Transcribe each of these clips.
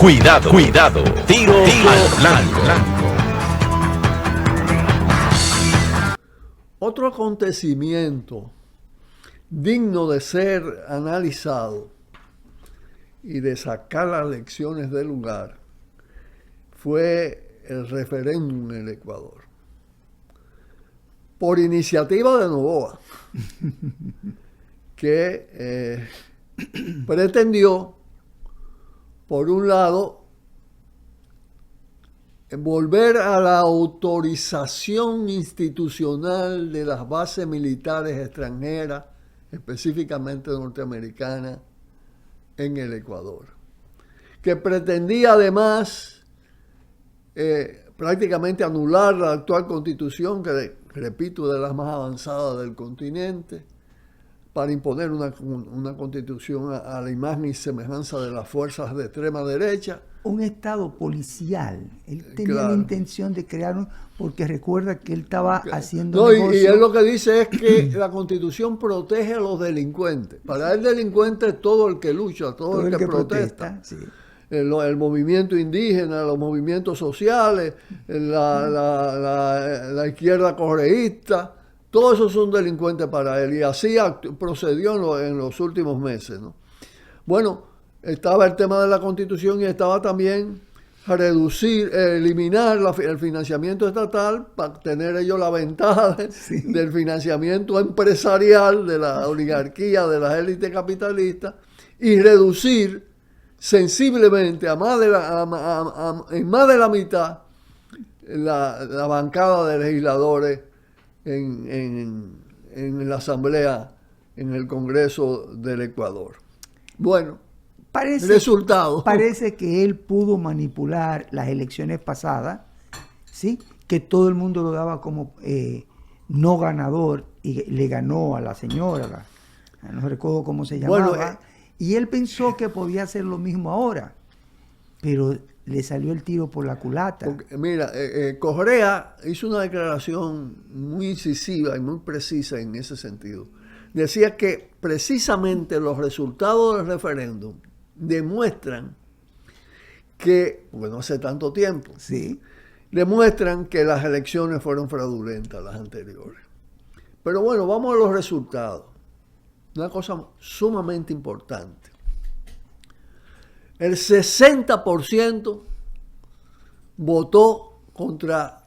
Cuidado, cuidado. Tiro al blanco. Otro acontecimiento digno de ser analizado y de sacar las lecciones del lugar fue el referéndum en el Ecuador. Por iniciativa de Noboa, que pretendió, por un lado, volver a la autorización institucional de las bases militares extranjeras, específicamente norteamericanas, en el Ecuador, que pretendía además prácticamente anular la actual constitución, que repito, de las más avanzadas del continente, para imponer una constitución a la imagen y semejanza de las fuerzas de extrema derecha. Un estado policial. Él tenía la intención de crear porque recuerda que él estaba haciendo negocio. Y él lo que dice es que la Constitución protege a los delincuentes. Para el delincuente es todo el que lucha, todo el que protesta. Sí. El movimiento indígena, los movimientos sociales, la izquierda correísta, todos esos son delincuentes para él. Y así procedió en los últimos meses, ¿no? Bueno, estaba el tema de la Constitución y estaba también eliminar el financiamiento estatal para tener ellos la ventaja del financiamiento empresarial de la oligarquía, de las élites capitalistas, y reducir sensiblemente en más de la mitad la bancada de legisladores en la Asamblea, en el Congreso del Ecuador. Bueno, resultado. Parece que él pudo manipular las elecciones pasadas, ¿sí? Que todo el mundo lo daba como no ganador y le ganó a la señora, no recuerdo cómo se llamaba, bueno, y él pensó que podía hacer lo mismo ahora, pero le salió el tiro por la culata. Porque, mira, Correa hizo una declaración muy incisiva y muy precisa en ese sentido. Decía que precisamente los resultados del referéndum demuestran que, bueno, hace tanto tiempo, sí, demuestran que las elecciones fueron fraudulentas, las anteriores. Pero bueno, vamos a los resultados. Una cosa sumamente importante. El 60% votó contra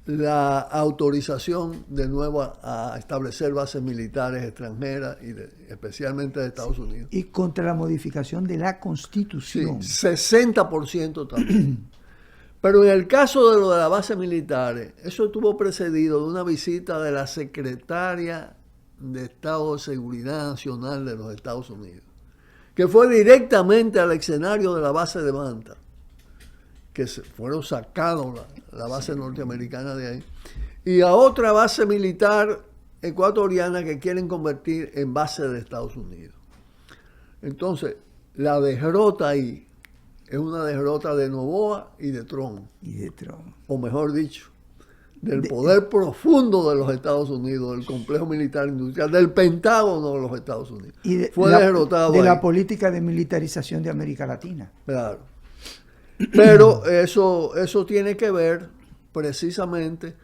la autorización de nuevo a establecer bases militares extranjeras, y especialmente de Estados Unidos. Y contra la modificación de la Constitución. Sí, 60% también. Pero en el caso de lo de las bases militares, eso estuvo precedido de una visita de la secretaria de Estado de Seguridad Nacional de los Estados Unidos, que fue directamente al escenario de la base de Manta, que fueron sacados la base norteamericana de ahí, y a otra base militar ecuatoriana que quieren convertir en base de Estados Unidos. Entonces, la derrota ahí es una derrota de Noboa y de Trump. O mejor dicho, del poder profundo de los Estados Unidos, del complejo militar industrial, del Pentágono de los Estados Unidos. Fue derrotado de la política de militarización de América Latina. Claro. Pero eso tiene que ver precisamente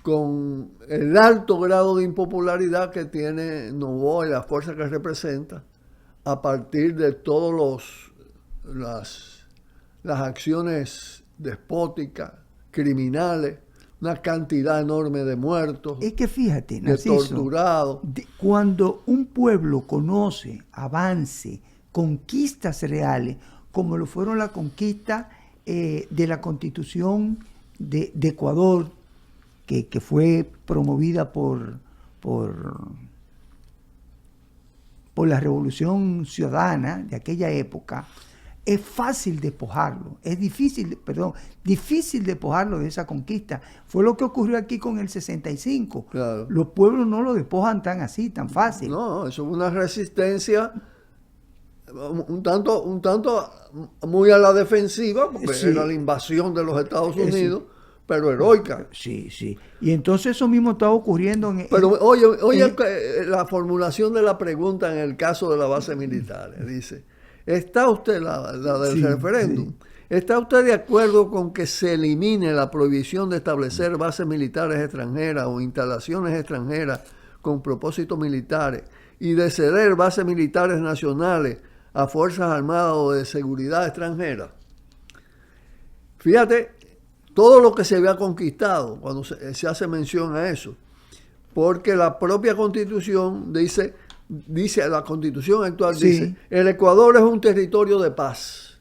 con el alto grado de impopularidad que tiene Noboa y la fuerza que representa a partir de todas las acciones despóticas, criminales, una cantidad enorme de muertos, es que fíjate, Narciso, de torturados. Cuando un pueblo conoce, avance, conquistas reales, como lo fueron la conquista de la Constitución de Ecuador, que fue promovida por la Revolución Ciudadana de aquella época, es fácil despojarlo, es difícil despojarlo de esa conquista. Fue lo que ocurrió aquí con el 65. Claro. Los pueblos no lo despojan tan así, tan fácil. No, eso es una resistencia un tanto muy a la defensiva, porque sí, era la invasión de los Estados Unidos, sí, pero heroica. Sí, sí. Y entonces eso mismo está ocurriendo Pero oye la formulación de la pregunta en el caso de la base militar. Dice, ¿Está usted, la del Sí, referéndum, sí. está usted de acuerdo con que se elimine la prohibición de establecer bases militares extranjeras o instalaciones extranjeras con propósitos militares y de ceder bases militares nacionales a fuerzas armadas o de seguridad extranjeras? Fíjate todo lo que se había conquistado cuando se hace mención a eso, porque la propia Constitución dice la Constitución actual Sí. dice, el Ecuador es un territorio de paz.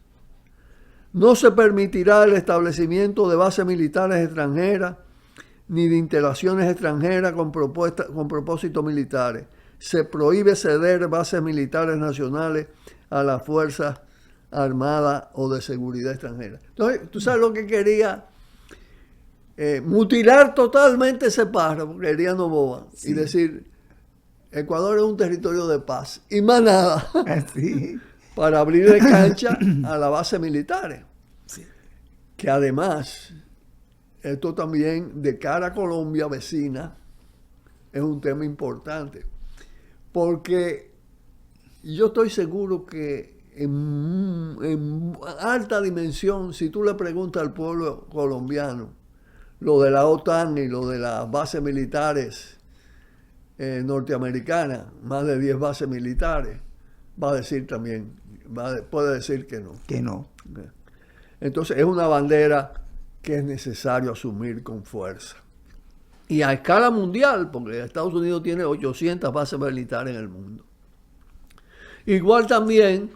No se permitirá el establecimiento de bases militares extranjeras ni de instalaciones extranjeras con propósitos militares. Se prohíbe ceder bases militares nacionales a las fuerzas armadas o de seguridad extranjera. Entonces, ¿tú sabes lo que quería? Mutilar totalmente ese párrafo, quería Noboa, Sí. y decir, Ecuador es un territorio de paz, y más nada, Así. para abrirle cancha a las bases militares. Sí. Que además, esto también de cara a Colombia vecina, es un tema importante, porque yo estoy seguro que en alta dimensión, si tú le preguntas al pueblo colombiano lo de la OTAN y lo de las bases militares norteamericanas, más de 10 bases militares, va a decir también, puede decir que no. Que no. Entonces es una bandera que es necesario asumir con fuerza. Y a escala mundial, porque Estados Unidos tiene 800 bases militares en el mundo. Igual también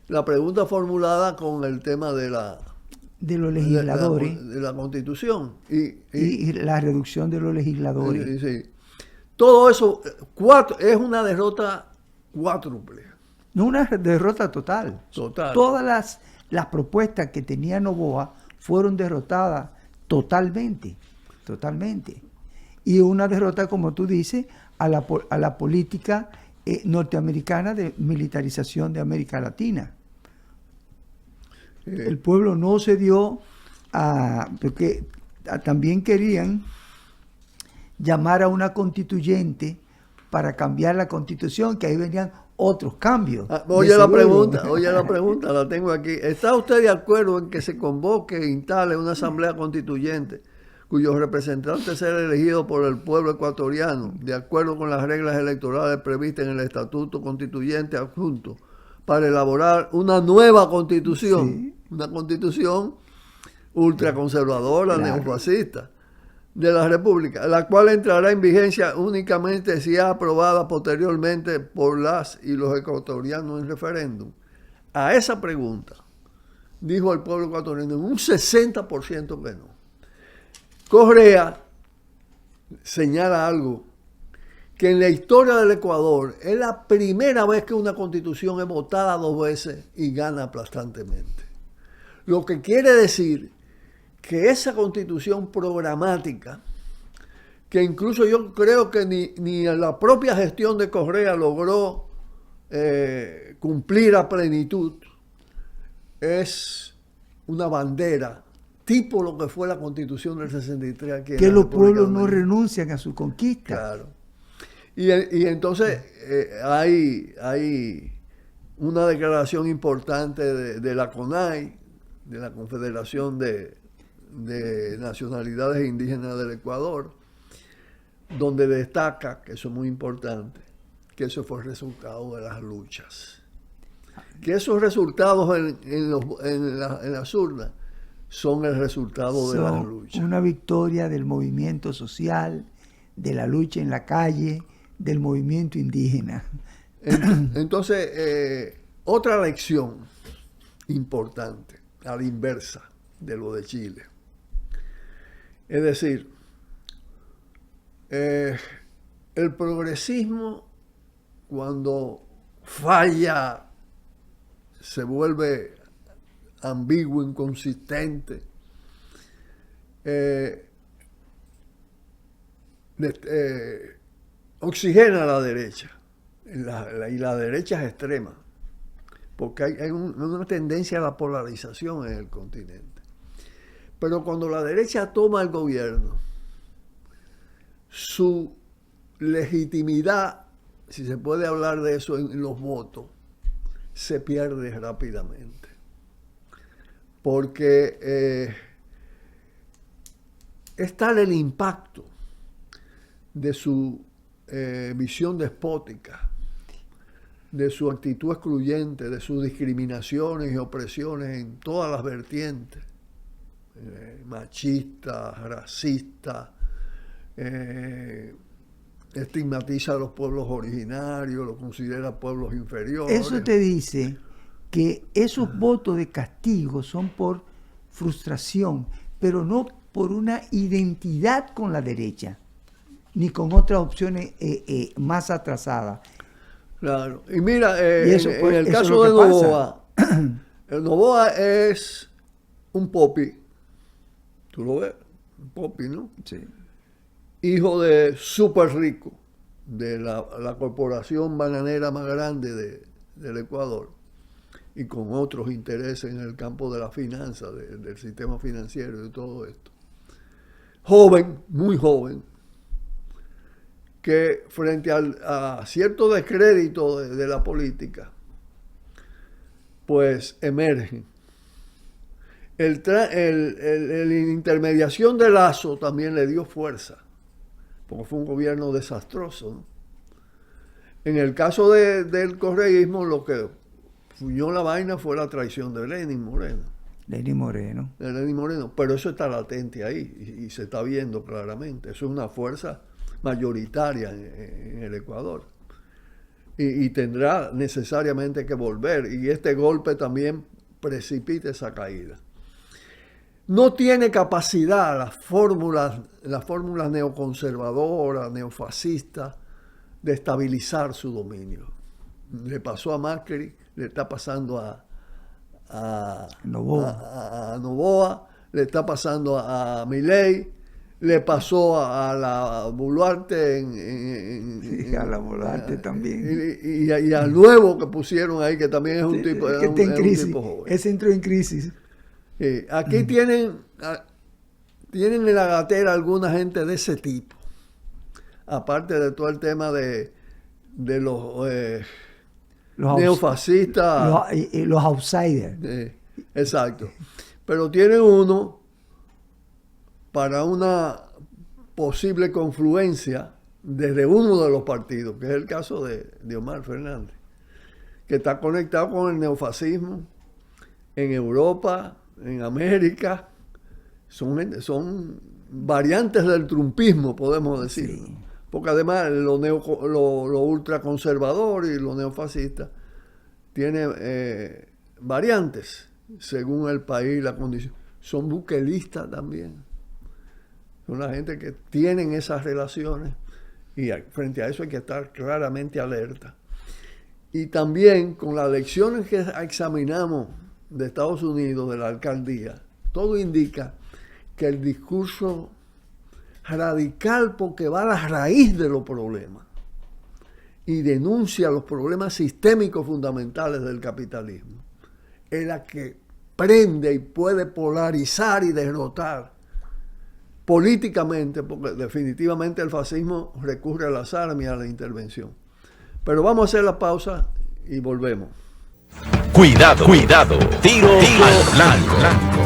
la pregunta formulada con el tema de los legisladores de la Constitución. y la reducción de los legisladores. Sí. Todo eso es una derrota cuádruple. No una derrota total. Total. Todas las propuestas que tenía Noboa fueron derrotadas totalmente. Y una derrota, como tú dices, a la política norteamericana de militarización de América Latina. El pueblo no se dio porque también querían llamar a una constituyente para cambiar la constitución, que ahí venían otros cambios. Oye la pregunta, la tengo aquí. ¿Está usted de acuerdo en que se convoque e instale una asamblea constituyente cuyos representantes sean elegidos por el pueblo ecuatoriano, de acuerdo con las reglas electorales previstas en el Estatuto Constituyente adjunto, para elaborar una nueva constitución? Sí. Una constitución ultraconservadora, Claro. neofascista de la República, la cual entrará en vigencia únicamente si es aprobada posteriormente por las y los ecuatorianos en referéndum. A esa pregunta dijo el pueblo ecuatoriano en un 60% que no. Correa señala algo, que en la historia del Ecuador es la primera vez que una constitución es votada 2 veces y gana aplastantemente. Lo que quiere decir que esa constitución programática, que incluso yo creo que ni la propia gestión de Correa logró cumplir a plenitud, es una bandera, tipo lo que fue la constitución del 63 aquí en que la los República pueblos no Dominicana. renuncian a su conquista. Claro. Y entonces hay una declaración importante de la CONAI, de la Confederación de Nacionalidades Indígenas del Ecuador, donde destaca, que eso es muy importante, que eso fue el resultado de las luchas. Que esos resultados en las urnas son el resultado de las luchas. Una victoria del movimiento social, de la lucha en la calle, del movimiento indígena. Entonces, otra lección importante, a la inversa de lo de Chile. Es decir, el progresismo, cuando falla, se vuelve ambiguo, inconsistente, oxigena a la derecha, y la derecha es extrema, porque hay una tendencia a la polarización en el continente. Pero cuando la derecha toma el gobierno, su legitimidad, si se puede hablar de eso en los votos, se pierde rápidamente. Porque es tal el impacto de su visión despótica, de su actitud excluyente, de sus discriminaciones y opresiones en todas las vertientes, machista, racista, estigmatiza a los pueblos originarios, los considera pueblos inferiores. Eso te dice que esos votos de castigo son por frustración, pero no por una identidad con la derecha, ni con otras opciones más atrasadas. Claro. Y mira, eso, en el caso de Noboa, Noboa es un popi. Tú lo ves, un popi, ¿no? Sí. Hijo de súper rico, de la corporación bananera más grande del Ecuador, y con otros intereses en el campo de la finanza, del sistema financiero y de todo esto. Joven, muy joven, que frente a cierto descrédito de la política, pues emergen. La intermediación de Lasso también le dio fuerza, porque fue un gobierno desastroso, ¿no? En el caso del correísmo, lo que fuñó la vaina fue la traición de Lenin Moreno. Lenín Moreno. Pero eso está latente ahí y se está viendo claramente. Eso es una fuerza mayoritaria en el Ecuador. Y tendrá necesariamente que volver. Y este golpe también precipita esa caída. No tiene capacidad las fórmulas neoconservadoras, neofascistas, de estabilizar su dominio. Le pasó a Macri, le está pasando a Noboa, le está pasando a Milei, le pasó a la Boluarte a la Boluarte también. Y al nuevo que pusieron ahí, que también es un tipo, que está en crisis, un tipo joven. Ese entró en crisis. Aquí tienen en la gatera alguna gente de ese tipo, aparte de todo el tema de los neofascistas. Los outsiders. Exacto. Pero tienen uno para una posible confluencia desde uno de los partidos, que es el caso de Omar Fernández, que está conectado con el neofascismo en Europa, en América. Son variantes del trumpismo, podemos decir. Sí. Porque además lo ultraconservador y lo neofascista tiene variantes según el país, la condición. Son buquelistas también. Son la gente que tienen esas relaciones y frente a eso hay que estar claramente alerta. Y también con las elecciones que examinamos de Estados Unidos, de la alcaldía, todo indica que el discurso radical, porque va a la raíz de los problemas y denuncia los problemas sistémicos fundamentales del capitalismo, es la que prende y puede polarizar y derrotar políticamente, porque definitivamente el fascismo recurre a las armas y a la intervención. Pero vamos a hacer la pausa y volvemos. Cuidado, tiro al blanco.